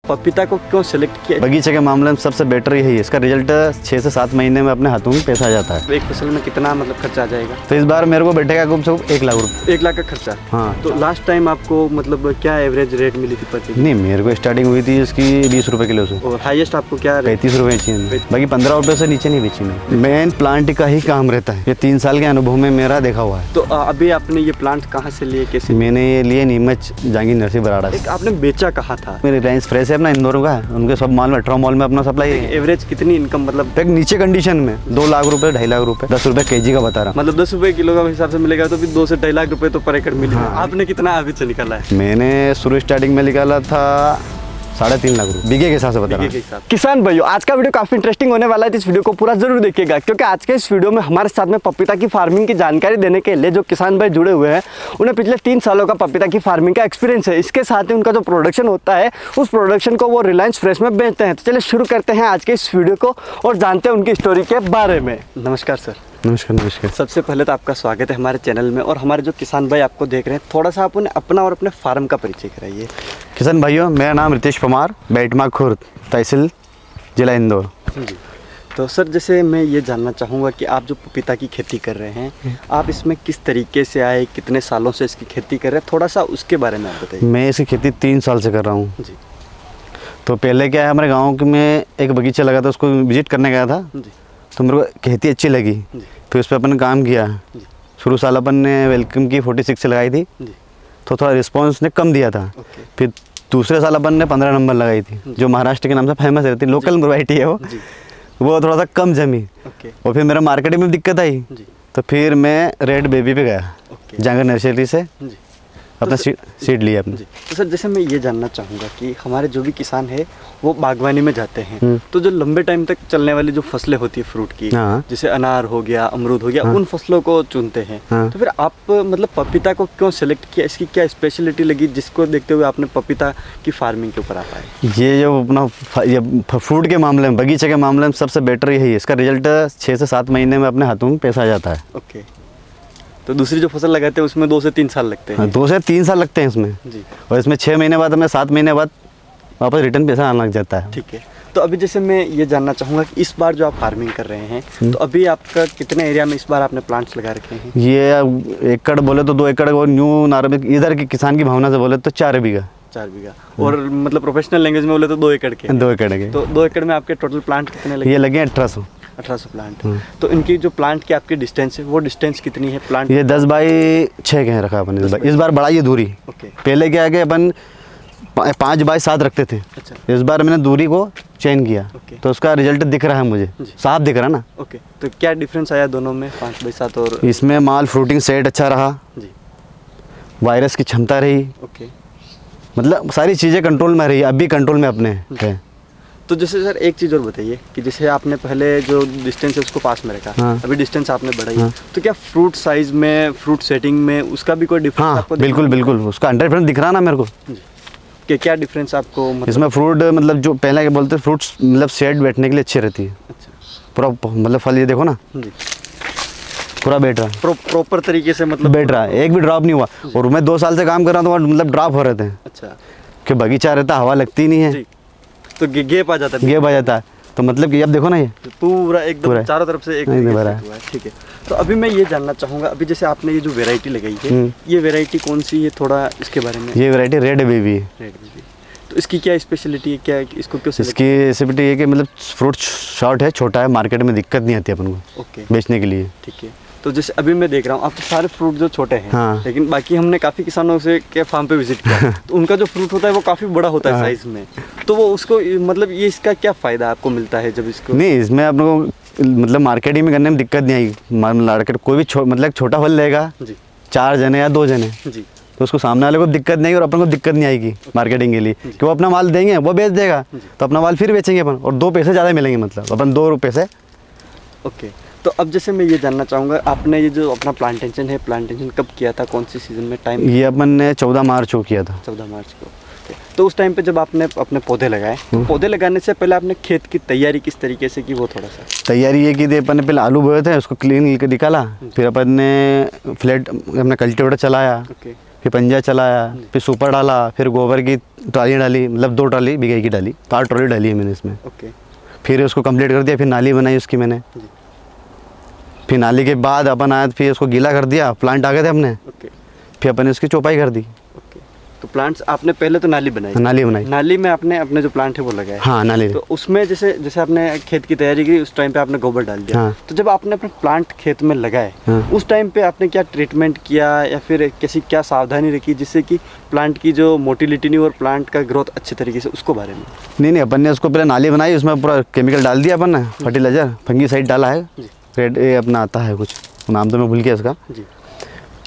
पपीता को क्यों सेलेक्ट किया? बगीचे के मामले में सबसे बेटर यही है, इसका रिजल्ट 6 से 7 महीने में अपने हाथों में पैसा आ जाता है। एक फसल में कितना मतलब खर्चा आ जाएगा? तो इस बार मेरे को बैठेगा कम से कम 1 लाख रुपये। 1 लाख का खर्चा? हाँ। तो लास्ट टाइम आपको मतलब क्या एवरेज रेट मिली थी प्रति? नहीं, मेरे को स्टार्टिंग हुई थी इसकी 20 रुपये किलो से, और हाईएस्ट आपको क्या? 35 रुपये बेची है, बाकी 15 रुपये से नीचे नहीं बेची मैं। मेन प्लांट का ही काम रहता है, ये 3 साल के अनुभव में मेरा देखा हुआ है। तो अभी आपने ये प्लांट कहाँ से लिए, कैसे? मैंने ये लिए नीमच जहांगीर नर्सरी बराड़ा से। आपने बेचा कहाँ था? मेरी रिलायंस फ्रेश है अपना इंदौर का, उनके सब मॉल में, अल्ट्रा मॉल में अपना सप्लाई है। एवरेज कितनी इनकम मतलब? एक नीचे कंडीशन में 2 लाख रुपए, 2.5 लाख रुपए, 10 रुपए केजी का बता रहा, मतलब 10 रुपए किलो का हिसाब से मिलेगा तो भी 2 से 2.5 लाख रुपए तो पर एकड़ मिलेगा। हाँ। आपने कितना अभी से निकाला है? मैंने शुरू स्टार्टिंग में निकाला था 3.5 लाख रुपए बीघे के हिसाब से बता रहा हूँ। किसान भाइयों, आज का वीडियो काफी इंटरेस्टिंग होने वाला है, तो इस वीडियो को पूरा जरूर देखिएगा, क्योंकि आज के इस वीडियो में हमारे साथ में पपीता की फार्मिंग की जानकारी देने के लिए जो किसान भाई जुड़े हुए हैं, उन्हें पिछले 3 सालों का पपीता की फार्मिंग का एक्सपीरियंस है। इसके साथ ही उनका जो प्रोडक्शन होता है, उस प्रोडक्शन को वो रिलायंस फ्रेश में बेचते हैं। तो चलिए शुरू करते हैं आज के इस वीडियो को और जानते हैं उनकी स्टोरी के बारे में। नमस्कार सर। नमस्कार। नमस्कार। सबसे पहले तो आपका स्वागत है हमारे चैनल में, और हमारे जो किसान भाई आपको देख रहे हैं, थोड़ा सा आप उन्हें अपना और अपने फार्म का परिचय कराइए। किसान भाइयों, मेरा नाम रितेश परमार, बैठमा खुर्द, तहसील जिला इंदौर। जी। तो सर, जैसे मैं ये जानना चाहूँगा कि आप जो पपीता की खेती कर रहे हैं, आप इसमें किस तरीके से आए, कितने सालों से इसकी खेती कर रहे हैं, थोड़ा सा उसके बारे में आप बताइए। मैं इसकी खेती 3 साल से कर रहा हूँ जी। तो पहले क्या है, हमारे गाँव में एक बगीचा लगा था, उसको विजिट करने गया था जी। तो मेरे को खेती अच्छी लगी, तो इस पर अपन ने काम किया। शुरू साल अपन ने वेलकम की 46 से लगाई थी, तो थोड़ा रिस्पॉन्स ने कम दिया था। फिर दूसरे साल अपन ने 15 नंबर लगाई थी, जो महाराष्ट्र के नाम से फेमस रहती है, लोकल वैरायटी है वो थोड़ा सा कम जमी। और फिर मेरा मार्केटिंग में दिक्कत आई, तो फिर मैं रेड बेबी पे गया, जहांगीर नर्सरी से अपना सीड लिया अपने। तो सर, जैसे मैं ये जानना चाहूँगा कि हमारे जो भी किसान है वो बागवानी में जाते हैं, तो जो लंबे टाइम तक चलने वाली जो फसलें होती है फ्रूट की, जैसे अनार हो गया, अमरूद हो गया, उन फसलों को चुनते हैं। तो फिर आप मतलब पपीता को क्यों सेलेक्ट किया, इसकी क्या स्पेशलिटी लगी जिसको देखते हुए आपने पपीता की फार्मिंग के ऊपर आ पाए? ये जो अपना फ्रूट के मामले में, बगीचे के मामले में सबसे बेटर यही है, इसका रिजल्ट 6 से 7 महीने में अपने हाथों में पैसा आ जाता है। ओके। तो दूसरी जो फसल लगाते हैं उसमें 2 से 3 साल लगते हैं? 2 से 3 साल लगते हैं इसमें जी। और इसमें 6 महीने बाद, हमें 7 महीने बाद वापस रिटर्न पैसा आने लग जाता है। ठीक है। तो अभी जैसे मैं ये जानना चाहूँगा कि इस बार जो आप फार्मिंग कर रहे हैं, तो अभी आपका कितने एरिया में इस बार आपने प्लांट्स लगा रखे हैं? ये एकड़ बोले तो 2 एकड़, और न्यू नार्मल इधर के किसान की भावना से बोले तो 4 बीघा। 4 बीघा। और मतलब प्रोफेशनल लैंग्वेज में बोले तो 2 एकड़ के? 2 एकड़ के। तो 2 एकड़ में आपके टोटल प्लांट कितने लगे? ये लगे 1800 प्लांट। तो इनकी जो प्लांट की आपकी डिस्टेंस है, वो डिस्टेंस कितनी है प्लांट? ये 10 बाई 6 के रखा अपन इस बार बढ़ाई है दूरी। पहले क्या है कि अपन 5 बाई 7 रखते थे। अच्छा। इस बार मैंने दूरी को चेंज किया, तो उसका रिजल्ट दिख रहा है मुझे, साफ दिख रहा है ना। ओके। तो क्या डिफरेंस आया दोनों में, 5 बाई 7 और? इसमें माल फ्रूटिंग सेट अच्छा रहा जी, वायरस की क्षमता रही। ओके। मतलब सारी चीज़ें कंट्रोल में रही, अभी कंट्रोल में अपने है। तो जैसे सर एक चीज़ और बताइए कि जैसे आपने पहले जो डिस्टेंस है उसको पास में रखा, अभी डिस्टेंस आपने बढ़ाई, तो क्या फ्रूट साइज में, फ्रूट सेटिंग में उसका भी कोई डिफरेंस आपको? बिल्कुल बिल्कुल, उसका 100% दिख रहा ना मेरे को। कि क्या डिफरेंस आपको मतलब? इसमें फ्रूट मतलब जो पहले के बोलते फ्रूट्स मतलब शेड बैठने के लिए अच्छी रहती है। अच्छा। पूरा मतलब फल ये देखो ना पूरा बैठ रहा है, प्रॉपर तरीके से मतलब बैठ रहा है, एक भी ड्रॉप नहीं हुआ। और मैं 2 साल से काम कर रहा हूँ तो मतलब ड्रॉप हो रहे थे। अच्छा। कि बगीचा रहता, हवा लगती नहीं है, तो गैप आ जाता है। गैप आ जाता है, तो मतलब कि अब देखो ना, ये पूरा एकदम चारों तरफ से एक हुआ है। ठीक है। तो अभी मैं ये जानना चाहूँगा, अभी जैसे आपने ये जो वैरायटी लगाई है, ये वैरायटी कौन सी है, थोड़ा इसके बारे में? ये वैरायटी रेड बेबी है। Red baby. तो इसकी क्या स्पेशलिटी है, क्या इसको क्यों? इसकी स्पेशलिटी है कि मतलब फ्रूट शॉर्ट है, छोटा है, मार्केट में दिक्कत नहीं आती अपन को बेचने के लिए। ठीक है। तो जैसे अभी मैं देख रहा हूँ आपके सारे फ्रूट जो छोटे हैं, लेकिन बाकी हमने काफ़ी किसानों से के फार्म पे विजिट किया, तो उनका जो फ्रूट होता है वो काफ़ी बड़ा होता है साइज में। तो वो उसको मतलब ये इसका क्या फ़ायदा आपको मिलता है जब इसको? नहीं, इसमें अपन को मतलब मार्केटिंग में करने में दिक्कत नहीं आई। मार्केट कोई भी मतलब छोटा फल लेगा 4 जने या 2 जने जी, तो उसको सामने वाले को दिक्कत नहीं और अपन को दिक्कत नहीं आएगी मार्केटिंग के लिए, कि वो अपना माल देंगे, वो बेच देगा, तो अपना माल फिर बेचेंगे अपन, और 2 पैसे ज़्यादा मिलेंगे, मतलब अपन 2 रुपये से। ओके। तो अब जैसे मैं ये जानना चाहूँगा, आपने ये जो अपना प्लांटेशन है, प्लांटेशन कब किया था, कौन सी सीज़न में टाइम? ये अपन ने 14 मार्च को किया था। 14 मार्च को। तो उस टाइम पे जब आपने अपने पौधे लगाए, तो पौधे लगाने से पहले आपने खेत की तैयारी किस तरीके से की, वो थोड़ा सा? तैयारी ये की थी, अपन ने पहले आलू बोए थे, उसको क्लीन निकाला, फिर अपन ने फ्लैट अपना कल्टीवेटर चलाया, फिर पंजा चलाया, फिर सुपर डाला, फिर गोबर की ट्राली डाली, मतलब 2 ट्राली बिघाई की डाली, 8 ट्राली डाली है मैंने इसमें। ओके। फिर उसको कंप्लीट कर दिया, फिर नाली बनाई उसकी मैंने। फिर नाली के बाद अपन आया, फिर उसको गीला कर दिया, प्लांट आ गए थे अपने। ओके। फिर अपन ने उसकी चौपाई कर दी। ओके। तो प्लांट्स आपने पहले तो नाली बनाई? नाली बनाई। नाली में आपने अपने जो प्लांट है वो लगाया? हाँ, नाली। तो उसमें जैसे जैसे आपने खेत की तैयारी की, उस टाइम पे आपने गोबर डाल दिया। हाँ। तो जब आपने अपने प्लांट खेत में लगाए, हाँ। उस टाइम पे आपने क्या ट्रीटमेंट किया या फिर कैसी क्या सावधानी रखी जिससे कि प्लांट की जो मोटिलिटी नहीं और प्लांट का ग्रोथ अच्छे तरीके से, उसको बारे में? नहीं, अपन ने उसको पहले नाली बनाई, उसमें पूरा केमिकल डाल दिया अपन ने, फर्टिलाइजर, फंगीसाइड डाला है, रेड अपना आता है कुछ, नाम तो मैं भूल गया इसका। जी।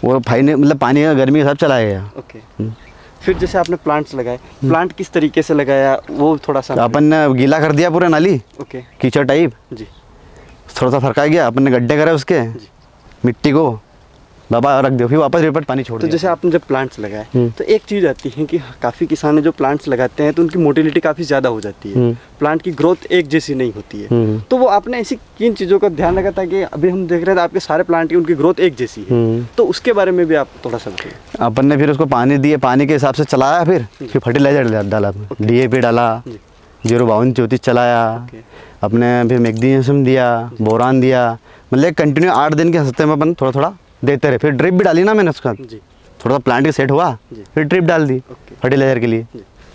वो भाई ने मतलब पानी का गर्मी के साथ चलाया गया। ओके। फिर जैसे आपने प्लांट्स लगाए, प्लांट किस तरीके से लगाया वो थोड़ा सा? अपन ने गीला कर दिया पूरा नाली। ओके। कीचड़ टाइप। जी। थोड़ा सा फरका गया, अपन ने गड्ढे करे उसके, मिट्टी को बाबा रख दो, फिर वापस रिपट पानी छोड़ तो दिया। जैसे आपने जब प्लांट्स लगाए तो एक चीज़ आती है कि काफ़ी किसान है जो प्लांट्स लगाते हैं तो उनकी मोटिलिटी काफ़ी ज़्यादा हो जाती है, प्लांट की ग्रोथ एक जैसी नहीं होती है। तो वो आपने ऐसी किन चीज़ों का ध्यान रखा था कि अभी हम देख रहे थे आपके सारे प्लांट की उनकी ग्रोथ एक जैसी है, तो उसके बारे में भी आप थोड़ा सा बताइए। अपन ने फिर उसको पानी दिए, पानी के हिसाब से चलाया, फिर फर्टिलाइजर डाला, DAP डाला, 05234 चलाया, अपने फिर मैग्नीशियम दिया, बोरान दिया, मतलब कंटिन्यू 8 दिन के हफ्ते में अपन थोड़ा थोड़ा देते रहे। फिर ड्रिप भी डाली ना मैंने उसका, थोड़ा सा प्लांट के सेट हुआ, फिर ड्रिप डाल दी फर्टिलाइजर के लिए।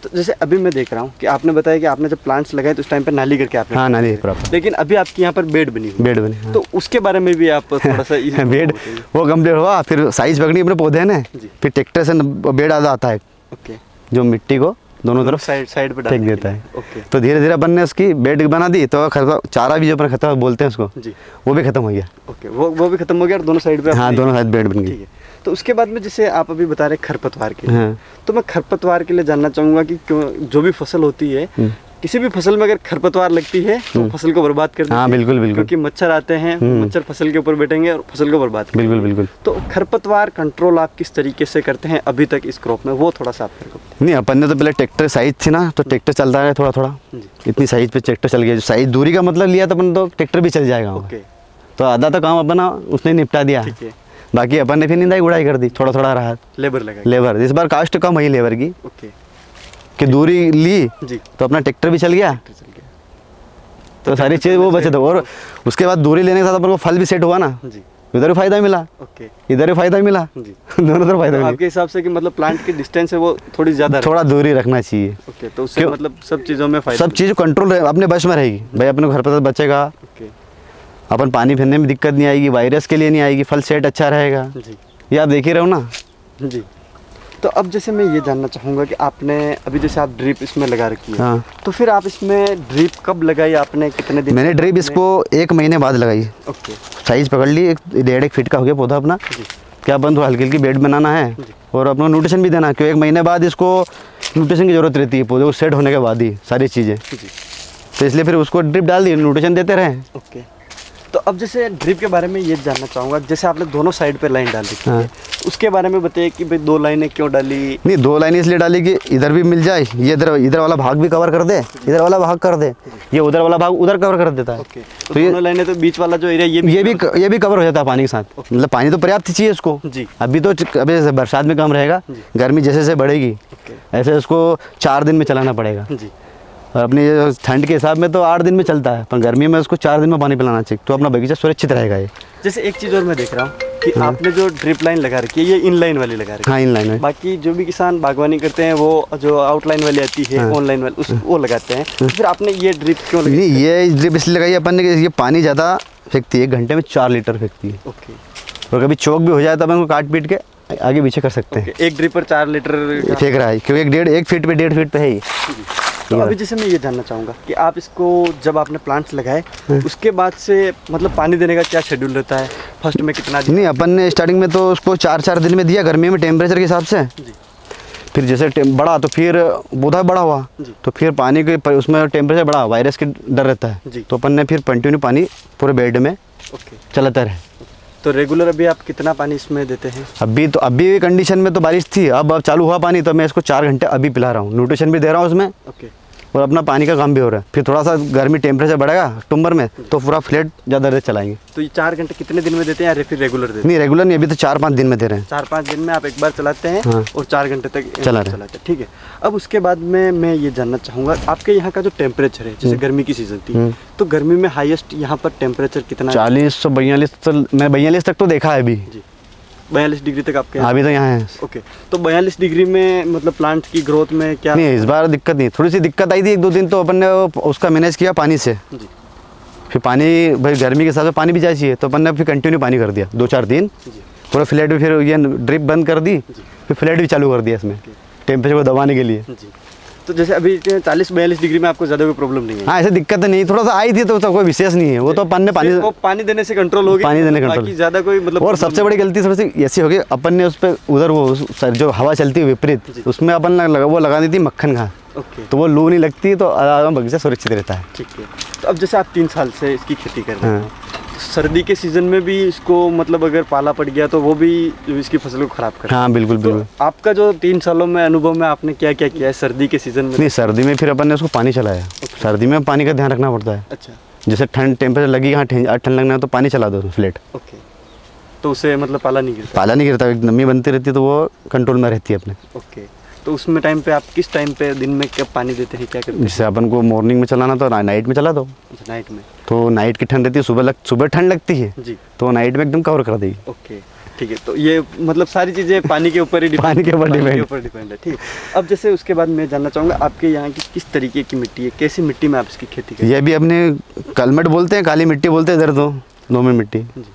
तो जैसे अभी मैं देख रहा हूँ कि आपने बताया कि आपने जब प्लांट्स लगाए तो उस टाइम पे नाली करके आपने, हाँ, नाली प्रॉपर, लेकिन अभी आपके यहाँ पर बेड बनी हुई, बेड बनी। हाँ। तो उसके बारे में भी आप थोड़ा सा बेड वो कम्प्लीट हुआ, फिर साइज पकड़ी अपने पौधे ने, फिर ट्रैक्टर से बेड आता है। ओके। जो मिट्टी को दोनों तरफ साइड पे फेंक देता है। ओके। तो धीरे धीरे अपन ने उसकी बेड बना दी, तो चारा भी जो अपन खत्म बोलते हैं उसको, वो भी खत्म हो गया। ओके। वो भी खत्म हो गया और दोनों साइड पे? हाँ, दोनों साइड बेड बन गई। तो उसके बाद में जैसे आप अभी बता रहे खरपतवार के लिए, हाँ। तो मैं खरपतवार के लिए जानना चाहूँगा कि क्यों जो भी फसल होती है, किसी भी फसल में अगर खरपतवार लगती है तो फसल को बर्बाद कर देती है। हाँ, बिल्कुल बिल्कुल, क्योंकि मच्छर आते हैं, मच्छर फसल के ऊपर बैठेंगे और फसल को बर्बाद करेंगे। बिल्कुल बिल्कुल। तो खरपतवार कंट्रोल आप किस तरीके से करते हैं अभी तक इस क्रॉप में, वो थोड़ा सा आप मेरे को? नहीं, अपन ने तो पहले ट्रैक्टर साइज थी ना, तो ट्रैक्टर चलता है थोड़ा थोड़ा, इतनी साइज पे ट्रैक्टर चल गया। साइज दूरी का मतलब लिया तो अपन तो ट्रैक्टर भी चल जाएगा। ओके। तो आधा तो काम अपना उसने निपटा दिया, ठीक है। बाकी अपन ने फिर निंदाई गुड़ाई कर दी, थोड़ा थोड़ा रहा। लेबर लगा? लेबर इस बार कास्ट कम हुई लेबर की। ओके। कि दूरी ली जी, तो अपना ट्रैक्टर भी चल गया, तो सारी चीज़ वो बचे थे। और उसके बाद दूरी लेने के साथ अपन को फल भी सेट हुआ ना जी, इधर भी फायदा मिला, ओके, इधर भी फायदा मिला जी। दोनों तरफ फायदा तो मिला। आपके हिसाब से कि मतलब प्लांट की डिस्टेंस है वो थोड़ी ज़्यादा थोड़ा दूरी रखना चाहिए। ओके, तो उससे क्यों? मतलब सब चीज़ों में फायदा, सब चीज़ कंट्रोल अपने बस में रहेगी भाई, अपने घर पर बचेगा, ओके अपन पानी फिरने में दिक्कत नहीं आएगी, वायरस के लिए नहीं आएगी, फल सेट अच्छा रहेगा। जी ये आप देख ही रहे हो ना। जी। तो अब जैसे मैं ये जानना चाहूँगा कि आपने अभी जैसे आप ड्रिप इसमें लगा रखी है, हाँ। तो फिर आप इसमें ड्रिप कब लगाई आपने, कितने दिन? मैंने ड्रिप इसको 1 महीने बाद लगाई। ओके, साइज पकड़ ली, 1.5 फीट का हो गया पौधा अपना। क्या अपन थोड़ा हल्की हल्की बेड बनाना है और अपना न्यूट्रिशन भी देना है, क्योंकि 1 महीने बाद इसको न्यूट्रिशन की ज़रूरत रहती है पौधे को सेट होने के बाद ही सारी चीज़ें। जी। तो इसलिए फिर उसको ड्रिप डाल दी, न्यूट्रिशन देते रहे। ओके। तो अब जैसे ड्रिप के बारे में ये जानना चाहूँगा, जैसे आपने दोनों साइड पे लाइन डाल रखी है, उसके बारे में बताइए कि भाई 2 लाइनें क्यों डाली? नहीं, 2 लाइनें इसलिए डाली कि इधर भी मिल जाए, ये इधर वाला भाग भी कवर कर दे, इधर वाला भाग कर दे, ये उधर वाला भाग उधर कवर कर देता है। ओके, तो दोनों लाइनें, तो बीच वाला जो एरिया ये भी कवर हो जाता है पानी के साथ। मतलब पानी तो पर्याप्त चाहिए इसको। जी। अभी बरसात में कम रहेगा, गर्मी जैसे जैसे बढ़ेगी ऐसे उसको 4 दिन में चलाना पड़ेगा। जी। और अपने ठंड के हिसाब में तो 8 दिन में चलता है, पर गर्मी में उसको 4 दिन में पानी पिलाना चाहिए, तो अपना बगीचा सुरक्षित रहेगा। ये जैसे एक चीज़ और मैं देख रहा हूँ कि आपने जो ड्रिप लाइन लगा रखी है ये इन लाइन वाली लगा रखी है। हाँ, इन लाइन में। बाकी जो भी किसान बागवानी करते हैं वो जो आउटलाइन वाली आती है, ऑनलाइन वाली, वो लगाते हैं। तो फिर आपने ये ड्रिप क्यों लगाई? नहीं, ये ड्रिप इसलिए लगाई अपन ने कि ये पानी ज़्यादा फेंकती है, 1 घंटे में 4 लीटर फेंकती है। ओके, और कभी चौक भी हो जाए तो अपन को काट पीट के आगे पीछे कर सकते हैं। एक ड्रिप पर 4 लीटर फेंक रहा है, क्योंकि 1 फीट पे 1.5 फीट पे है ही। तो अभी जैसे मैं ये जानना चाहूँगा कि आप इसको जब आपने प्लांट्स लगाए उसके बाद से मतलब पानी देने का क्या शेड्यूल रहता है? फर्स्ट में कितना? नहीं, अपन ने स्टार्टिंग में तो उसको 4-4 दिन में दिया, गर्मी में टेम्परेचर के हिसाब से। फिर जैसे बढ़ा तो फिर पौधा बड़ा हुआ तो फिर पानी के उसमें टेम्परेचर बढ़ा, वायरस के डर रहता है, तो अपन ने फिर कंटिन्यू पानी पूरे बेड में चलाता रहे। तो रेगुलर अभी आप कितना पानी इसमें देते हैं? अभी कंडीशन में तो बारिश थी, अब चालू हुआ पानी, तो मैं इसको 4 घंटे अभी पिला रहा हूँ, न्यूट्रिशन भी दे रहा हूँ उसमें। ओके, और अपना पानी का काम भी हो रहा है। फिर थोड़ा सा गर्मी टेम्परेचर बढ़ेगा अक्टूबर में तो पूरा फ्लैट ज़्यादा देर चलाएंगे। तो ये 4 घंटे कितने दिन में देते हैं या फिर रेगुलर देते हैं? नहीं रेगुलर नहीं, अभी तो 4-5 दिन में दे रहे हैं। 4-5 दिन में आप एक बार चलाते हैं हाँ। और 4 घंटे तक चलाते हैं, ठीक है। अब उसके बाद में मैं ये जानना चाहूँगा आपके यहाँ का जो टेम्परेचर है, जैसे गर्मी की सीज़न थी तो गर्मी में हाईएस्ट यहाँ पर टेम्परेचर कितना? 40-42 तो मैं 42 तक तो देखा है अभी। जी 42 डिग्री तक आपके अभी तो यहाँ है। ओके, तो 42 डिग्री में मतलब प्लांट की ग्रोथ में क्या? नहीं इस बार दिक्कत नहीं, थोड़ी सी दिक्कत आई थी 1-2 दिन, तो अपन ने उसका मैनेज किया पानी से। जी फिर पानी भाई गर्मी के हिसाब से पानी भी चाहिए तो अपन ने फिर कंटिन्यू पानी कर दिया 2-4 दिन। पूरा फ्लैट भी फिर ये ड्रिप बंद कर दी, फिर फ्लैट भी चालू कर दिया इसमें टेम्परेचर को दबाने के लिए। जी तो जैसे अभी 40-42 डिग्री में आपको ज़्यादा कोई प्रॉब्लम नहीं है? हाँ ऐसे दिक्कत नहीं, थोड़ा सा आई थी तो कोई विशेष नहीं है, वो तो अपन ने पानी देने से कंट्रोल हो गया, पानी देने कंट्रोल, बाकी ज़्यादा कोई मतलब। और सबसे बड़ी गलती थोड़ी सी ऐसी होगी अपन ने उस पर उधर वो जो हवा चलती है विपरीत, उसमें अपन वो लगा दी थी मक्खन घास। ओके, तो वो लू नहीं लगती तो बगीचा सुरक्षित रहता है। ठीक है। तो अब जैसे आप 3 साल से इसकी खेती कर रहे हैं, सर्दी के सीजन में भी इसको मतलब अगर पाला पड़ गया तो वो भी इसकी फसल को खराब कर? हाँ बिल्कुल बिल्कुल। तो आपका जो 3 सालों में अनुभव में आपने क्या क्या किया है सर्दी के सीजन में? नहीं सर्दी में फिर अपन ने उसको पानी चलाया। सर्दी में पानी का ध्यान रखना पड़ता है। अच्छा, जैसे ठंड टेम्परेचर लगी, हाँ ठंड लगना है तो पानी चला दो फ्लैट। ओके, तो उसे मतलब पाला नहीं गिरता? पाला नहीं गिरता, नमी बनती रहती है तो वो कंट्रोल में रहती है अपने। ओके, तो उसमें टाइम पे आप किस टाइम पे दिन में कब पानी देते हैं, क्या करते हैं? जैसे अपन को मॉर्निंग में चलाना तो नाइट में चला दो। नाइट में? तो नाइट की ठंड रहती है, सुबह ठंड लगती है जी, तो नाइट में एकदम कवर कर देगी। ओके ठीक है। तो ये मतलब सारी चीज़ें पानी के ऊपर ही पानी के ऊपर डिपेंड है, ठीक है। अब जैसे उसके बाद मैं जानना चाहूँगा आपके यहाँ की किस तरीके की मिट्टी है, कैसी मिट्टी में आप इसकी खेती करते हैं? ये भी अपने कलमट बोलते हैं, काली मिट्टी बोलते हैं इधर तो, दोनों मिट्टी। जी,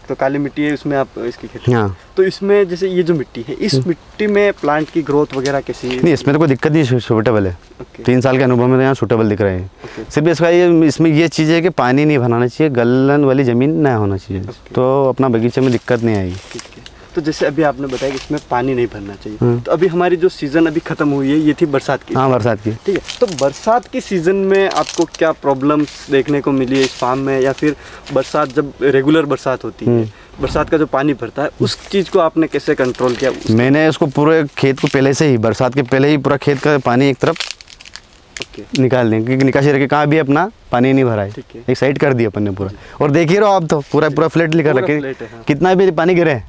तो काली मिट्टी है उसमें आप इसकी खेती? हाँ। तो इसमें जैसे ये जो मिट्टी है, इस मिट्टी में प्लांट की ग्रोथ वगैरह कैसी है? नहीं इसमें तो कोई दिक्कत नहीं, सूटेबल है। 3 साल के अनुभव में तो यहाँ सूटेबल दिख रहे हैं। सिर्फ इसका इसमें ये चीज़ है कि पानी नहीं भराना चाहिए, गलन वाली ज़मीन ना होना चाहिए, तो अपना बगीचे में दिक्कत नहीं आएगी। ठीक है। तो जैसे अभी आपने बताया कि इसमें पानी नहीं भरना चाहिए, तो अभी हमारी जो सीज़न अभी ख़त्म हुई है ये थी बरसात की। हाँ बरसात की। ठीक है, तो बरसात की सीज़न में आपको क्या प्रॉब्लम्स देखने को मिली है इस फार्म में, या फिर बरसात जब रेगुलर बरसात होती है, बरसात का जो पानी भरता है उस चीज़ को आपने कैसे कंट्रोल किया? मैंने इसको पूरे खेत को पहले से ही, बरसात के पहले ही पूरा खेत का पानी एक तरफ निकाल दें, क्योंकि निकासी रखे कहाँ भी अपना पानी नहीं भरा है, एक साइड कर दिया अपन ने पूरा। और देखिए रहो आप तो पूरा फ्लैट लिखा रखे, कितना भी पानी गिरे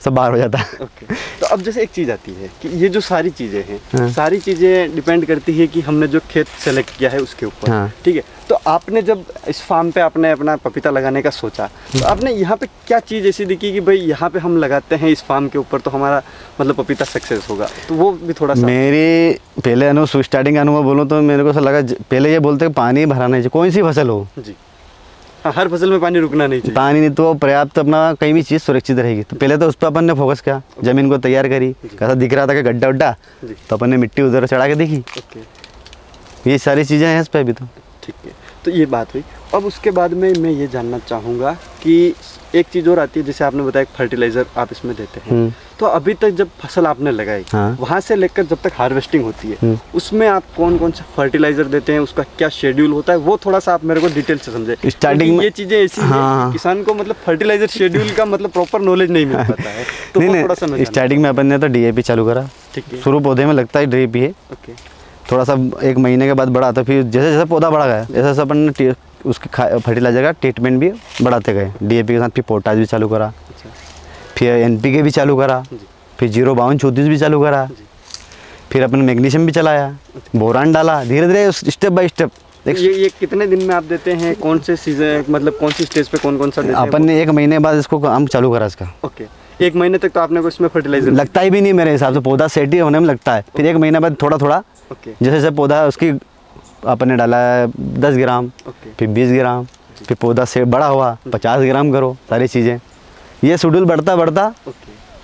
सब बाहर हो जाता है। ओके, तो अब जैसे एक चीज़ आती है कि ये जो सारी चीज़ें हैं, सारी चीज़ें डिपेंड करती है कि हमने जो खेत सेलेक्ट किया है उसके ऊपर, ठीक है। तो आपने जब इस फार्म पे आपने अपना पपीता लगाने का सोचा, तो आपने यहाँ पे क्या चीज़ ऐसी दिखी कि भाई यहाँ पे हम लगाते हैं इस फार्म के ऊपर तो हमारा मतलब पपीता सक्सेस होगा? तो वो भी थोड़ा सा मेरे पहले स्टार्टिंग अनुभव बोलूँ तो मेरे को ऐसा लगा, पहले ये बोलते हैं पानी भराना चाहिए, कोई सी फसल हो जी, हाँ, हर फसल में पानी रुकना नहीं चाहिए। पानी नहीं तो पर्याप्त अपना कहीं भी चीज़ सुरक्षित रहेगी। तो पहले तो उस पर अपन ने फोकस किया, ज़मीन को तैयार करी, कैसा दिख रहा था कि गड्ढा उड्ढा, तो अपन ने मिट्टी उधर चढ़ा के देखी। ये सारी चीज़ें हैं इस पर अभी तो। ठीक है, तो ये बात हुई। अब उसके बाद में मैं ये जानना चाहूँगा कि एक चीज़ और आती है, जैसे आपने बताया फर्टिलाइज़र आप इसमें देते हैं, तो अभी तक जब फसल आपने लगाई, वहाँ से लेकर जब तक हार्वेस्टिंग होती है, उसमें आप कौन कौन से फर्टिलाइज़र देते हैं, उसका क्या शेड्यूल होता है, वो थोड़ा सा आप मेरे को डिटेल से समझे। स्टार्टिंग में ये चीज़ें ऐसी हैं, किसान को मतलब फर्टिलाइज़र शेड्यूल का मतलब प्रॉपर नॉलेज नहीं मिल पाता है, तो थोड़ा सा स्टार्टिंग में अपन ने तो DAP चालू करा। ठीक है, शुरू पौधे में लगता है DAP है। ओके, थोड़ा सा 1 महीने के बाद बढ़ा, तो फिर जैसे जैसे पौधा बढ़ा गया जैसे अपन ने उसके फर्टिलाइजर का ट्रीटमेंट भी बढ़ाते गए। DAP के साथ फिर पोटाश भी चालू करा, फिर NPK भी चालू करा, फिर 052-34 भी चालू करा, फिर अपन मैग्नीशियम भी चलाया, बोरान डाला, धीरे धीरे स्टेप बाय स्टेप। ये कितने दिन में आप देते हैं, कौन से सीजन मतलब कौन सी स्टेज पे कौन कौन सा देते हैं? अपन ने 1 महीने बाद इसको काम चालू करा इसका। ओके, 1 महीने तक तो आपने को इसमें फर्टिलाइजर लगता ही भी नहीं मेरे हिसाब से, पौधा सेट ही होने में लगता है। फिर 1 महीने बाद थोड़ा थोड़ा जैसे जैसे पौधा उसकी अपन ने डाला 10 ग्राम, फिर 20 ग्राम, फिर पौधा से बड़ा हुआ 50 ग्राम करो, सारी चीज़ें ये शेड्यूल बढ़ता बढ़ता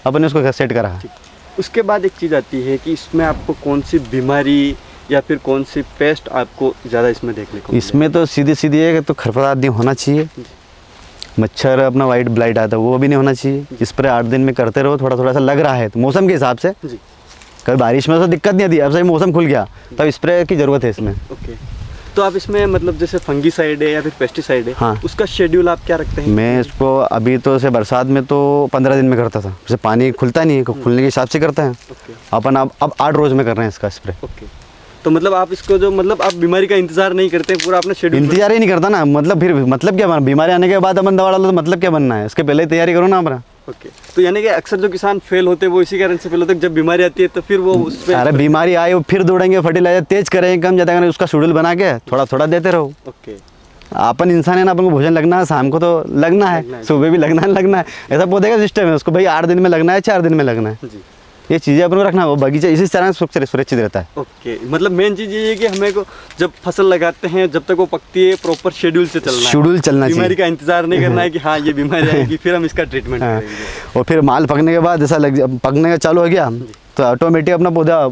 अपन ने उसको सेट करा। उसके बाद एक चीज़ आती है कि इसमें आपको कौन सी बीमारी या फिर कौन सी पेस्ट आपको ज़्यादा इसमें देखने को? इसमें तो सीधी सीधी है कि तो खरपतवार नहीं होना चाहिए, मच्छर अपना वाइट ब्लाइट आता है वो भी नहीं होना चाहिए। स्प्रे 8 दिन में करते रहो, थोड़ा थोड़ा सा लग रहा है तो मौसम के हिसाब से, कभी बारिश में तो दिक्कत नहीं आती, अब सही मौसम खुल गया तब स्प्रे की ज़रूरत है इसमें। ओके, तो आप इसमें मतलब जैसे फंगीसाइड है या फिर पेस्टिसाइड है, हाँ, उसका शेड्यूल आप क्या रखते हैं? मैं इसको अभी तो से बरसात में तो 15 दिन में करता था, जैसे पानी खुलता नहीं है, खुलने के हिसाब से करते हैं अपन। अब 8 रोज़ में कर रहे हैं इसका स्प्रे। ओके, तो मतलब आप इसको जो मतलब आप बीमारी का इंतजार नहीं करते, पूरा अपना शेड्यूल इंतजार ही नहीं करता ना, मतलब फिर मतलब क्या बनना, बीमारी आने के बाद अपन दवा डालो तो मतलब क्या बनना है, उसके पहले ही तैयारी करो ना अपना। ओके, तो यानी कि अक्सर जो किसान फेल होते हैं वो इसी कारण से फेल होते हैं, जब बीमारी आती है तो फिर वो उसमें अरे बीमारी आए वो फिर दौड़ेंगे, फर्टिलाइजर तेज करेंगे, कम ज़्यादा करेंगे, उसका शेड्यूल बना के थोड़ा थोड़ा देते रहो। ओके, अपन इंसान है ना, अपन को भोजन लगना है, शाम को तो लगना है, सुबह भी लगना है। ऐसा पौधे का सिस्टम है, उसको भाई 8 दिन में लगना है, 4 दिन में लगना है। जी। ये चीज़ें अपन को रखना, वो बगीचा इसी तरह सुरक्षित रहता है। ओके, मतलब मेन चीज़ ये है कि हमें को जब फसल लगाते हैं जब तक वो पकती है प्रॉपर शेड्यूल से चलना है, शेड्यूल चलना चाहिए, बीमारी का इंतजार नहीं करना है कि हाँ ये बीमारी आएगी फिर हम इसका ट्रीटमेंट करेंगे। और फिर माल पकने के बाद जैसा पकने का चालू हो गया तो ऑटोमेटिक अपना पौधा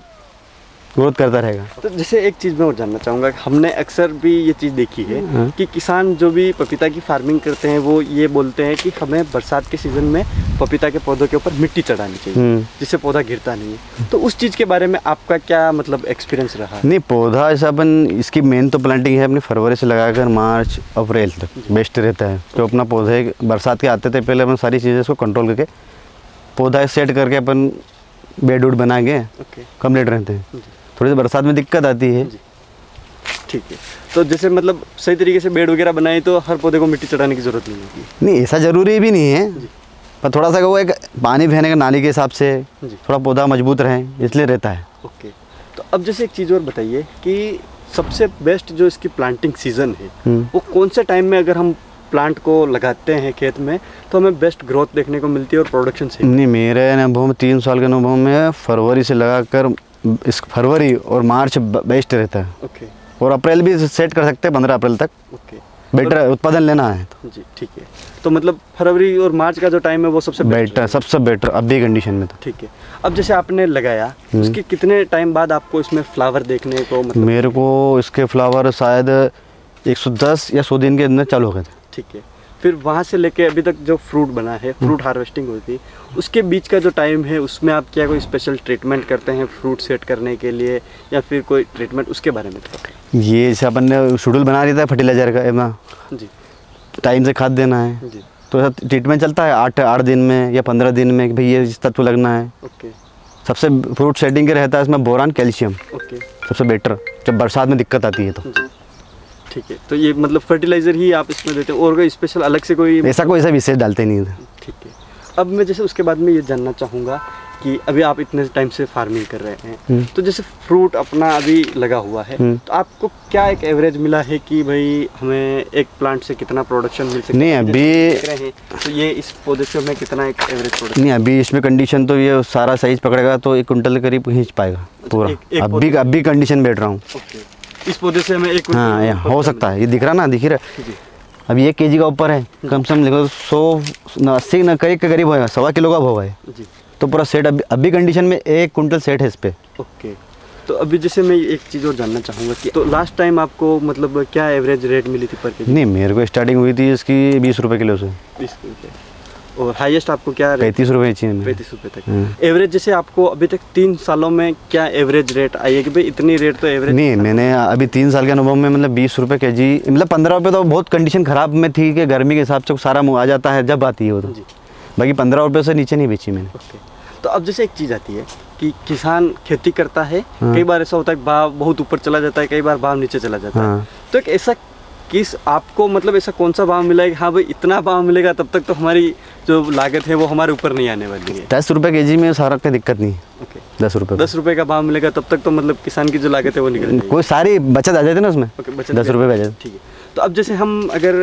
ग्रोथ करता रहेगा। तो जैसे एक चीज़ मैं और जानना चाहूँगा, हमने अक्सर भी ये चीज़ देखी है कि किसान जो भी पपीता की फार्मिंग करते हैं वो ये बोलते हैं कि हमें बरसात के सीज़न में पपीता के पौधों के ऊपर मिट्टी चढ़ानी चाहिए जिससे पौधा गिरता नहीं है। तो उस चीज़ के बारे में आपका क्या मतलब एक्सपीरियंस रहा? नहीं, पौधा ऐसा अपन इसकी मेन तो प्लांटिंग है अपनी फरवरी से लगाकर मार्च अप्रैल तक बेस्ट रहता है। तो अपना पौधे बरसात के आते थे पहले अपन सारी चीज़ें इसको कंट्रोल करके पौधा सेट करके अपन बेड वुड बना के कम्प्लीट रहते हैं। थोड़ी सी बरसात में दिक्कत आती है। ठीक है, तो जैसे मतलब सही तरीके से बेड वगैरह बनाए तो हर पौधे को मिट्टी चढ़ाने की ज़रूरत नहीं होती? नहीं, ऐसा ज़रूरी भी नहीं है, पर थोड़ा सा वो एक पानी बहने का नाली के हिसाब से थोड़ा पौधा मजबूत रहे इसलिए रहता है। ओके, तो अब जैसे एक चीज़ और बताइए कि सबसे बेस्ट जो इसकी प्लांटिंग सीज़न है वो कौन से टाइम में अगर हम प्लांट को लगाते हैं खेत में तो हमें बेस्ट ग्रोथ देखने को मिलती है और प्रोडक्शन से? नहीं, मेरे अनुभव में 3 साल के अनुभव में फरवरी से लगाकर इस फरवरी और मार्च बेस्ट रहता है। ओके, और अप्रैल भी सेट कर सकते हैं 15 अप्रैल तक। ओके, बेटर उत्पादन लेना है तो जी ठीक है। तो मतलब फरवरी और मार्च का जो टाइम है वो सबसे बेटर, सबसे बेटर अभी कंडीशन में तो। ठीक है, अब जैसे आपने लगाया उसके कितने टाइम बाद आपको इसमें फ्लावर देखने को मतलब? मेरे को इसके फ्लावर शायद 110 या 100 दिन के अंदर चालू हो गए थे। ठीक है, फिर वहाँ से लेके अभी तक जो फ्रूट बना है, फ्रूट हार्वेस्टिंग हुई थी, उसके बीच का जो टाइम है उसमें आप क्या कोई स्पेशल ट्रीटमेंट करते हैं फ्रूट सेट करने के लिए या फिर कोई ट्रीटमेंट उसके बारे में बताइए? ये जैसे अपन ने शेड्यूल बना दिया था फर्टिलाइजर का अपना जी, टाइम से खाद देना है जी, तो ऐसा ट्रीटमेंट चलता है 8 दिन में या 15 दिन में कि भाई ये इस तत्व लगना है। ओके, सबसे फ्रूट सेटिंग के रहता है इसमें बोरान कैल्शियम, ओके, सबसे बेटर जब बरसात में दिक्कत आती है तो। ठीक है, तो ये मतलब फर्टिलाइजर ही आप इसमें देते हैं और कोई स्पेशल अलग से कोई? ऐसा विशेष डालते नहीं है। ठीक है, अब मैं जैसे उसके बाद में ये जानना चाहूँगा कि अभी आप इतने टाइम से फार्मिंग कर रहे हैं तो जैसे फ्रूट अपना अभी लगा हुआ है तो आपको क्या एक एवरेज मिला है कि भाई हमें एक प्लांट से कितना प्रोडक्शन मिल सकता है? नहीं अभी तो ये इस पौधे से हमें कितना एक एवरेज प्रोडक्शन? नहीं, अभी इसमें कंडीशन तो ये सारा साइज पकड़ेगा तो 1 कुंटल के करीब खींच पाएगा पूरा। अभी कंडीशन बैठ रहा हूँ। इस पौधे से हमें 1 कुंटल? हाँ, हो सकता है, ये दिख रहा ना, दिख रहा है। अभी 1 kg का ऊपर है, कम से कम लिखो 180 न करीब के करीब होगा, 1.25 किलो का होगा है तो पूरा सेट अभी कंडीशन में 1 कुंटल सेट है इस पे। ओके, तो अभी जैसे मैं एक चीज़ और जानना चाहूँगा कि तो लास्ट टाइम आपको मतलब क्या एवरेज रेट मिली थी पर केजी? नहीं, मेरे को स्टार्टिंग हुई थी इसकी 20 रुपये किलो से। 20 रुपये, और हाईएस्ट आपको क्या? 35 रुपये चाहिए। 35 रुपये तक एवरेज। जैसे आपको अभी तक 3 सालों में क्या एवरेज रेट आई है कि भाई इतनी रेट तो एवरेज? नहीं, मैंने अभी 3 साल के अनुभव में मतलब 20 रुपये केजी, मतलब 15 रुपये तो बहुत कंडीशन ख़राब में थी कि गर्मी के हिसाब से सारा मुँह आ जाता है जब आती है वो तो, बाकी 15 रुपये से नीचे नहीं बेची मैंने। ओके, तो अब जैसे एक चीज़ आती है कि किसान खेती करता है, कई बार ऐसा होता है भाव बहुत ऊपर चला जाता है, कई बार भाव नीचे चला जाता है, तो एक ऐसा किस आपको मतलब ऐसा कौन सा भाव मिला है कि हाँ भाई इतना भाव मिलेगा तब तक तो हमारी जो लागत है वो हमारे ऊपर नहीं आने वाली है? 10 रुपये केजी में सारा कोई दिक्कत नहीं। ओके, 10 रुपये का भाव मिलेगा तब तक तो मतलब किसान की जो लागत है वो निकल जाएगी, कोई सारी बचत आ जाती है ना उसमें। ओके, बचत 10 रुपये बचत। ठीक है, तो अब जैसे हम अगर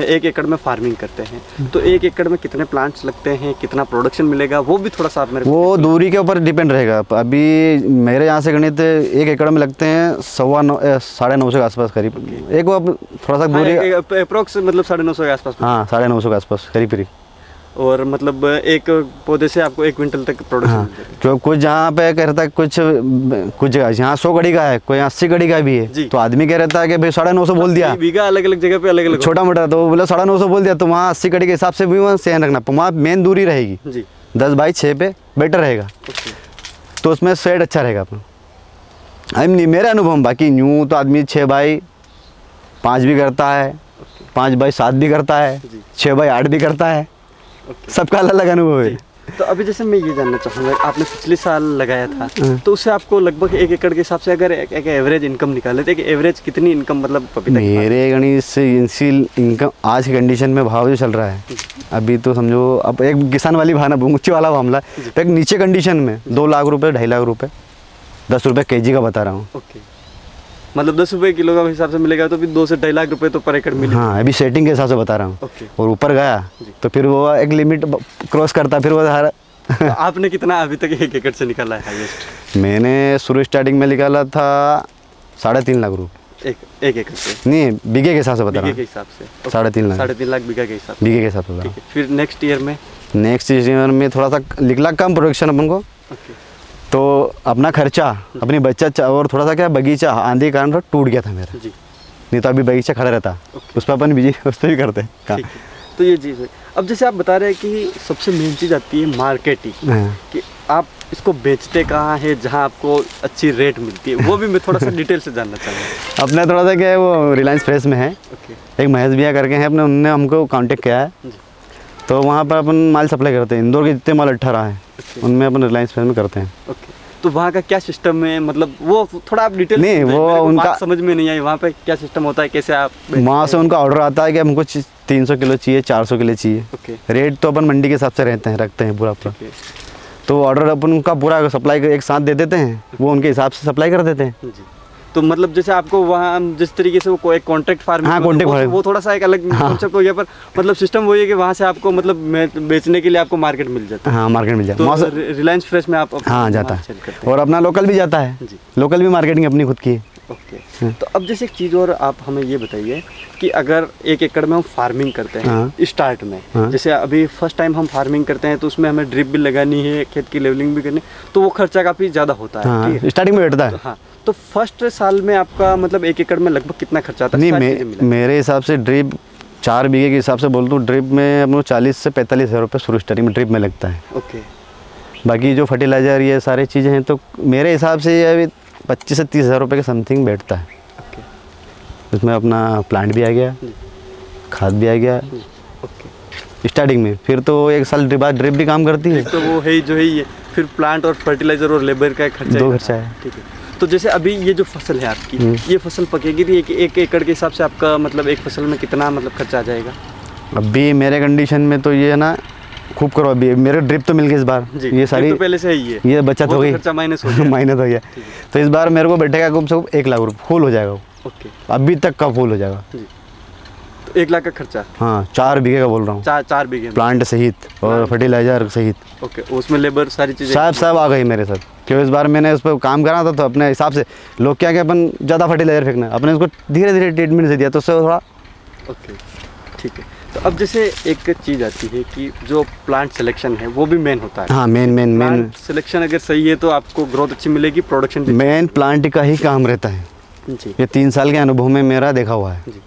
1 एकड़ में फार्मिंग करते हैं तो 1 एकड़ में कितने प्लांट्स लगते हैं, कितना प्रोडक्शन मिलेगा, वो भी थोड़ा सा आप मेरे वो दूरी के ऊपर डिपेंड रहेगा। अभी मेरे यहाँ से गणित 1 एकड़ में लगते हैं 9.5 के आसपास करीब। एक वो थोड़ा सा दूरी अप्रोक्स मतलब 950 के आसपास? हाँ, 950 के आसपास करीब। और मतलब एक पौधे से आपको 1 क्विंटल तक प्रोडक्शन मिल जाता है? जो कुछ जहाँ पे कह रहता है कुछ जगह यहाँ 100 कड़ी का है, कोई 80 कड़ी का भी है, तो आदमी कह रहता है कि भाई 950 बोल दिया। बीघा अलग अलग जगह पे अलग अलग छोटा मोटा, तो बोला 950 बोल दिया तो वहाँ 80 कड़ी के हिसाब से भी वहाँ सेहन रखना, वहाँ मेन दूरी रहेगी 10/6 पे बेटर रहेगा, तो उसमें शेड अच्छा रहेगा अपना। नहीं, मेरे अनुभव में, बाकी यूँ तो आदमी 6/5 भी करता है, 5/7 भी करता है, 6/8 भी करता है, सबका अलग अलग अनुभव है। तो अभी जैसे मैं ये जानना चाहूँगा, आपने पिछले साल लगाया था तो उससे आपको लगभग 1 एकड़ के हिसाब से अगर एक एवरेज इनकम निकाले तो एक एवरेज कितनी इनकम मतलब पपीता की मेरे गणित से इनकम आज की कंडीशन में भाव जो चल रहा है अभी तो समझो, अब एक किसान वाली भावना ऊँची वाला मामला है, तो एक नीचे कंडीशन में 2 लाख रुपए 2.5 लाख रुपए 10 रुपये kg का बता रहा हूँ। ओके, मतलब 10 रुपये किलो का हिसाब से मिलेगा तो भी 2 से 2.5 लाख रुपए तो पर एकड़ मिलेगा। हाँ, अभी सेटिंग के हिसाब से बता रहा हूँ। ओके। और ऊपर गया तो फिर वो एक लिमिट क्रॉस करता, फिर वो हर तो आपने कितना अभी तक 1 एकड़ से निकाला है हाईएस्ट? मैंने शुरू स्टार्टिंग में निकाला था 3.5 लाख रुपये। एक एकड़ से नहीं, बीघे के हिसाब से बता रहा बीघे के हूँ। हिसाब से 3.5 लाख 3.5 लाख बीघा के हिसाब से। बीघे के हिसाब से बता ठीक रहा है, फिर नेक्स्ट ईयर में? हूँ। नेक्स्ट ईयर में थोड़ा सा निकला कम प्रोडक्शन अपन को, ओके। तो अपना खर्चा अपनी बच्चा और थोड़ा सा क्या बगीचा आंधी के कारण थोड़ा टूट गया था मेरा, जी। नहीं तो अभी बगीचा खड़ा रहता, उस पर अपन बिजी उस पर भी करते हैं काम। ठीक है, तो ये चीज़ है। अब जैसे आप बता रहे हैं कि सबसे मेन चीज़ आती है मार्केटिंग, हाँ। कि आप इसको बेचते कहाँ है जहाँ आपको अच्छी रेट मिलती है, वो भी मैं थोड़ा सा डिटेल से जानना चाहूँगा। अपना थोड़ा सा क्या है, वो रिलायंस फ्रेश में है, ओके। एक महेश भैया करके हैं अपने, उनने हमको कांटेक्ट किया है, जी। तो वहाँ पर अपन माल सप्लाई करते हैं। इंदौर के जितने माल 18 हैं उनमें अपन रिलायंस फ्रेश में करते हैं। ओके, तो वहाँ का क्या सिस्टम है, मतलब वो थोड़ा आप डिटेल नहीं, वो उनका समझ में नहीं आई, वहाँ पे क्या सिस्टम होता है, कैसे आप वहाँ से उनका ऑर्डर आता है कि हमको 300 किलो चाहिए, 400 किलो चाहिए। ओके। रेट तो अपन मंडी के हिसाब से रहते हैं, रखते हैं पूरा। ओके। तो ऑर्डर अपन उनका पूरा सप्लाई एक साथ दे देते हैं, वो उनके हिसाब से सप्लाई कर देते हैं। जी। तो मतलब जैसे आपको वहाँ जिस तरीके से वो एक कॉन्ट्रैक्ट फार्मिंग, हाँ, कॉन्ट्रैक्ट फार्मिंग, वो थोड़ा सा एक अलग कॉन्सेप्ट हो गया, पर मतलब सिस्टम वही है कि वहाँ से आपको मतलब बेचने के लिए आपको मार्केट मिल जाता है। हाँ, मार्केट मिल जाता है। तो रिलायंस फ्रेश में आप हाँ, जाता सेल करते है। और अपना लोकल भी जाता है, जी। लोकल भी मार्केटिंग अपनी खुद की है। ओके। तो अब जैसे एक चीज़ और आप हमें ये बताइए कि अगर 1 एकड़ में हम फार्मिंग करते हैं हाँ। स्टार्ट में, हाँ। जैसे अभी फर्स्ट टाइम हम फार्मिंग करते हैं तो उसमें हमें ड्रिप भी लगानी है, खेत की लेवलिंग भी करनी, तो वो खर्चा काफ़ी ज़्यादा होता है। हाँ, ठीक है? स्टार्टिंग में बैठता है। हाँ, तो फर्स्ट साल में आपका मतलब 1 एकड़ में लगभग कितना खर्चा आता है? नहीं, मेरे हिसाब से ड्रिप 4 बीघे के हिसाब से बोल दूँ, ड्रिप में हम लोग 40 से 45 हज़ार रुपये शुरू स्टार्टिंग में ड्रिप में लगता है। ओके। बाकी जो फर्टिलाइज़र ये सारी चीज़ें हैं तो मेरे हिसाब से ये अभी 25 से 30 हज़ार रुपये के समथिंग बैठता है। ओके। उसमें अपना प्लांट भी आ गया, खाद भी आ गया ओके। स्टार्टिंग में। फिर तो 1 साल बाद ड्रिप भी काम करती है। तो वो है जो है ये, फिर प्लांट और फर्टिलाइजर और लेबर का खर्चा 2 खर्चा है। ठीक है। तो जैसे अभी ये जो फसल है आपकी, ये फसल पकेगी तो 1 एकड़ के हिसाब से आपका मतलब एक फसल में कितना मतलब खर्चा आ जाएगा? अभी मेरे कंडीशन में तो ये है ना, खूब करो। अभी मेरे ड्रिप तो मिल गई इस बार, जी, ये सारी तो पहले से ही है, ये बचत हो गई, खर्चा माइनस हो गया। माइनस हो गया। तो इस बार मेरे को बैठेगा कम से कम 1 लाख रुपये फुल हो जाएगा वो। ओके। अभी तक का फुल हो जाएगा। जी, तो 1 लाख का खर्चा? हाँ, 4 बीघे का बोल रहा हूँ, 4 बीघे में प्लांट सहित और फर्टिलाइजर सहित। ओके, उसमें लेबर सारी चीज़ें सब आ गई मेरे साथ। क्योंकि इस बार मैंने उस पर काम करा था तो अपने हिसाब से लोग क्या अपन ज़्यादा फर्टिलाइजर फेंकना, अपने उसको धीरे धीरे ट्रीटमेंट से दिया तो उससे थोड़ा। ओके, ठीक है। तो अब जैसे एक चीज़ आती है कि जो प्लांट सिलेक्शन है वो भी मेन होता है। हाँ, मेन सिलेक्शन अगर सही है तो आपको ग्रोथ अच्छी मिलेगी, प्रोडक्शन भी। मेन प्लांट का ही काम रहता है। जी ये 3 साल के अनुभव में मेरा देखा हुआ है। जी।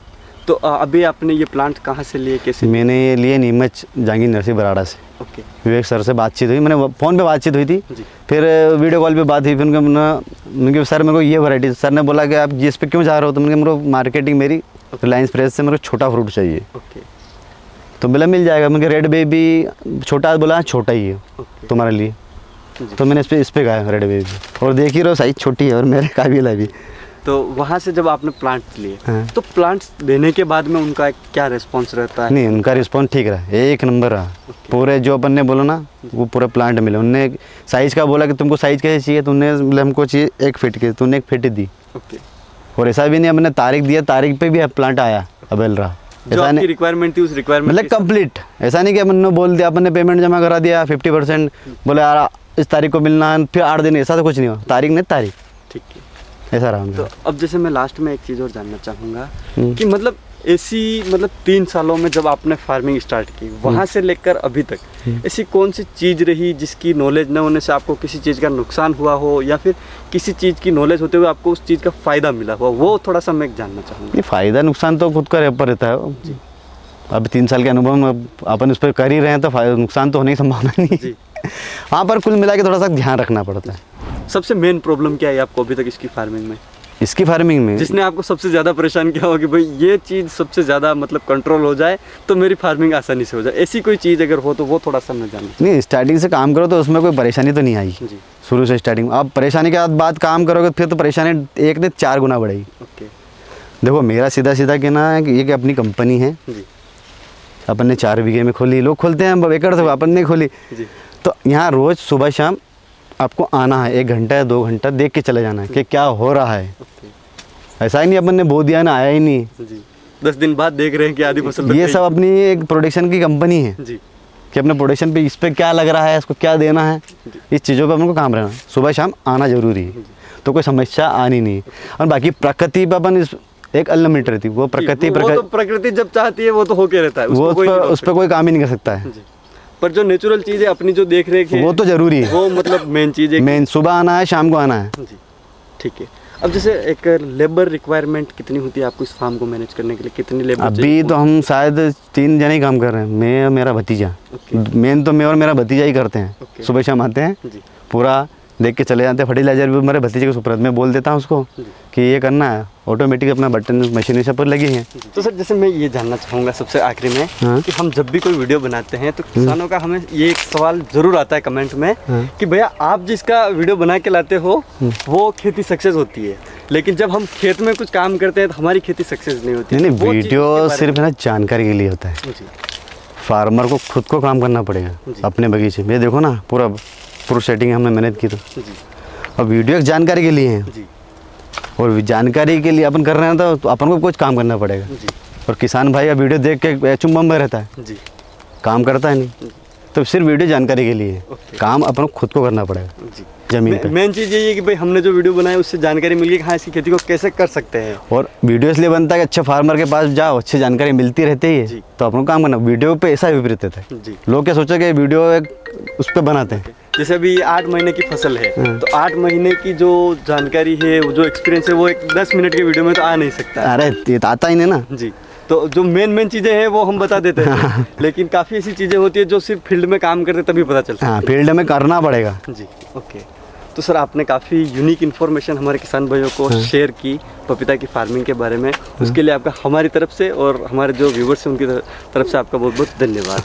तो अभी आपने ये प्लांट कहाँ से लिए, कैसे? मैंने ये लिए नीमच जहांगीर नरसिंह बराड़ा से। ओके। विवेक सर से बातचीत हुई, मैंने फ़ोन पे बातचीत हुई थी, जी। फिर वीडियो कॉल पे बात हुई। फिर उनके सर मेरे को ये वैरायटी, सर ने बोला कि आप जिस पे क्यों जा रहे हो, तो मैंने मेरे को मार्केटिंग मेरी रिलायंस फ्रेश से मेरे को छोटा फ्रूट चाहिए। ओके। तो बोला मिल जाएगा। मैंने रेड बेबी छोटा, बोला छोटा ही है तुम्हारे लिए। तो मैंने इस पे गया रेड बेबी, और देख ही रहो साइज छोटी है और मेरे काबिल है भी। तो वहाँ से जब आपने प्लांट लिए, हाँ। तो प्लांट्स देने के बाद में उनका क्या रिस्पॉन्स रहता है? नहीं, उनका रिस्पॉन्स ठीक रहा, 1 नंबर रहा। पूरे जो अपन ने बोला ना वो पूरा प्लांट मिले। उनने साइज़ का बोला कि तुमको साइज़ कैसे चाहिए, तो उन्हें बोला हमको चाहिए 1 फीट के, तो उन्हें 1 फीट दी। ओके। और ऐसा भी नहीं, हमने तारीख दिया, तारीख पे भी प्लांट आया अवेल रहा। जो ऐसा आपकी नहीं रिक्वायरमेंट थी उस रिक्वायरमेंट मतलब कंप्लीट, ऐसा नहीं कि अपन ने बोल दिया, अपन ने पेमेंट जमा करा दिया 50%, बोले यार इस तारीख को मिलना है, फिर 8 दिन, ऐसा तो कुछ नहीं हुआ। तारीख नहीं तारीख, ठीक है। ऐसा रहा। तो अब जैसे मैं लास्ट में एक चीज़ और जानना चाहूँगा कि मतलब ऐसी मतलब 3 सालों में जब आपने फार्मिंग स्टार्ट की, वहाँ से लेकर अभी तक ऐसी कौन सी चीज़ रही जिसकी नॉलेज न होने से आपको किसी चीज़ का नुकसान हुआ हो, या फिर किसी चीज़ की नॉलेज होते हुए आपको उस चीज़ का फ़ायदा मिला हुआ, वो थोड़ा सा मैं जानना चाहूँगा। ये फ़ायदा नुकसान तो खुद का ऊपर रहता है जी। अब 3 साल के अनुभव में अपन उस पर कर ही रहे हैं, तो नुकसान तो होने की संभावना नहीं जी। हाँ, पर कुल मिला के थोड़ा सा ध्यान रखना पड़ता है। सबसे मेन प्रॉब्लम क्या है आपको अभी तक इसकी फार्मिंग में? इसकी फार्मिंग में जिसने आपको सबसे ज़्यादा परेशान किया हो कि भाई ये चीज़ सबसे ज़्यादा मतलब कंट्रोल हो जाए तो मेरी फार्मिंग आसानी से हो जाए, ऐसी कोई चीज़ अगर हो तो वो थोड़ा सा मैं जानूँ। नहीं, स्टार्टिंग से काम करो तो उसमें कोई परेशानी तो नहीं आई जी। शुरू से स्टार्टिंग में। अब परेशानी के बाद काम करोगे फिर तो परेशानी एक ने 4 गुना बढ़ेगी। ओके। देखो मेरा सीधा सीधा कहना है कि ये कि अपनी कंपनी है, जी अपन ने 4 बीघे में खोली, लोग खोलते हैं एकड़ से, अपन ने खोली। जी तो यहाँ रोज़ सुबह शाम आपको आना है, 1 घंटा या 2 घंटा देख के चले जाना है कि क्या हो रहा है। ओके। ऐसा ही नहीं अपन ने बो दिया ना, आया ही नहीं। जी 10 दिन बाद देख रहे हैं कि आधी फसल ये सब अपनी एक प्रोडक्शन की कंपनी है जी कि अपने प्रोडक्शन पे इस पे क्या लग रहा है, इसको क्या देना है, इस चीज़ों पे अपन को काम रहना, सुबह शाम आना जरूरी है, तो कोई समस्या आनी नहीं। और बाकी प्रकृति पे अपन एक अनलिमिटेड रहती, वो प्रकृति वो तो प्रकृति जब चाहती है वो तो होके रहता है, वो उस पर कोई काम ही नहीं कर सकता है। जी। पर जो नेचुरल चीज़ है अपनी जो देख रेख है वो तो जरूरी है, वो मतलब मेन चीज़ है। मेन सुबह आना है, शाम को आना है। जी ठीक है। अब जैसे एक लेबर रिक्वायरमेंट कितनी होती है आपको इस फार्म को मैनेज करने के लिए, कितनी लेबर? अभी तो हम शायद 3 जने ही काम कर रहे हैं, मैं और मेरा भतीजा। मेन तो मैं और मेरा भतीजा ही करते हैं। सुबह शाम आते हैं, पूरा देख के चले जाते हैं। फर्टिलाइजर भी मेरे भतीजे के सुपुर्द में बोल देता हूँ उसको कि ये करना है, ऑटोमेटिक अपना बटन मशीन सब पर लगी है। तो सर जैसे मैं ये जानना चाहूँगा सबसे आखिरी में कि हम जब भी कोई वीडियो बनाते हैं तो किसानों का हमें ये एक सवाल जरूर आता है कमेंट में कि भैया आप जिसका वीडियो बना के लाते हो वो खेती सक्सेस होती है, लेकिन जब हम खेत में कुछ काम करते हैं तो हमारी खेती सक्सेस नहीं होती। नहीं, वीडियो सिर्फ ना जानकारी के लिए होता है। फार्मर को खुद को काम करना पड़ेगा अपने बगीचे में। देखो ना पूरा सेटिंग हमने मेहनत की, तो और वीडियो जानकारी के लिए है, और जानकारी के लिए अपन कर रहे हैं तो अपन को कुछ काम करना पड़ेगा। और किसान भाई अब वीडियो देख के चुम्बम में रहता है, काम करता है नहीं, तो सिर्फ वीडियो जानकारी के लिए है, काम अपन को खुद को करना पड़ेगा जमीन पे। मेन चीज़ यही है कि भाई हमने जो वीडियो बनाया उससे जानकारी मिल गई कि हाँ इसकी खेती को कैसे कर सकते हैं। और वीडियो इसलिए बनता है कि अच्छे फार्मर के पास जाओ, अच्छी जानकारी मिलती रहती है, तो अपन को काम करना। वीडियो पे ऐसा विपरीत रहता है, लोग क्या सोचेंगे वीडियो एक उस पर बनाते हैं। जैसे अभी 8 महीने की फसल है तो 8 महीने की जो जानकारी है, वो जो एक्सपीरियंस है वो एक 10 मिनट के वीडियो में तो आ नहीं सकता। अरे ये तो आता ही नहीं ना जी। तो जो मेन चीज़ें हैं वो हम बता देते हैं लेकिन काफ़ी ऐसी चीज़ें होती है जो सिर्फ फील्ड में काम करते तभी पता चलता है। हाँ, फील्ड में करना पड़ेगा। जी ओके। तो सर आपने काफ़ी यूनिक इन्फॉर्मेशन हमारे किसान भाइयों को शेयर की पपीता की फार्मिंग के बारे में, उसके लिए आपका हमारी तरफ से और हमारे जो व्यूवर्स हैं उनकी तरफ से आपका बहुत बहुत धन्यवाद।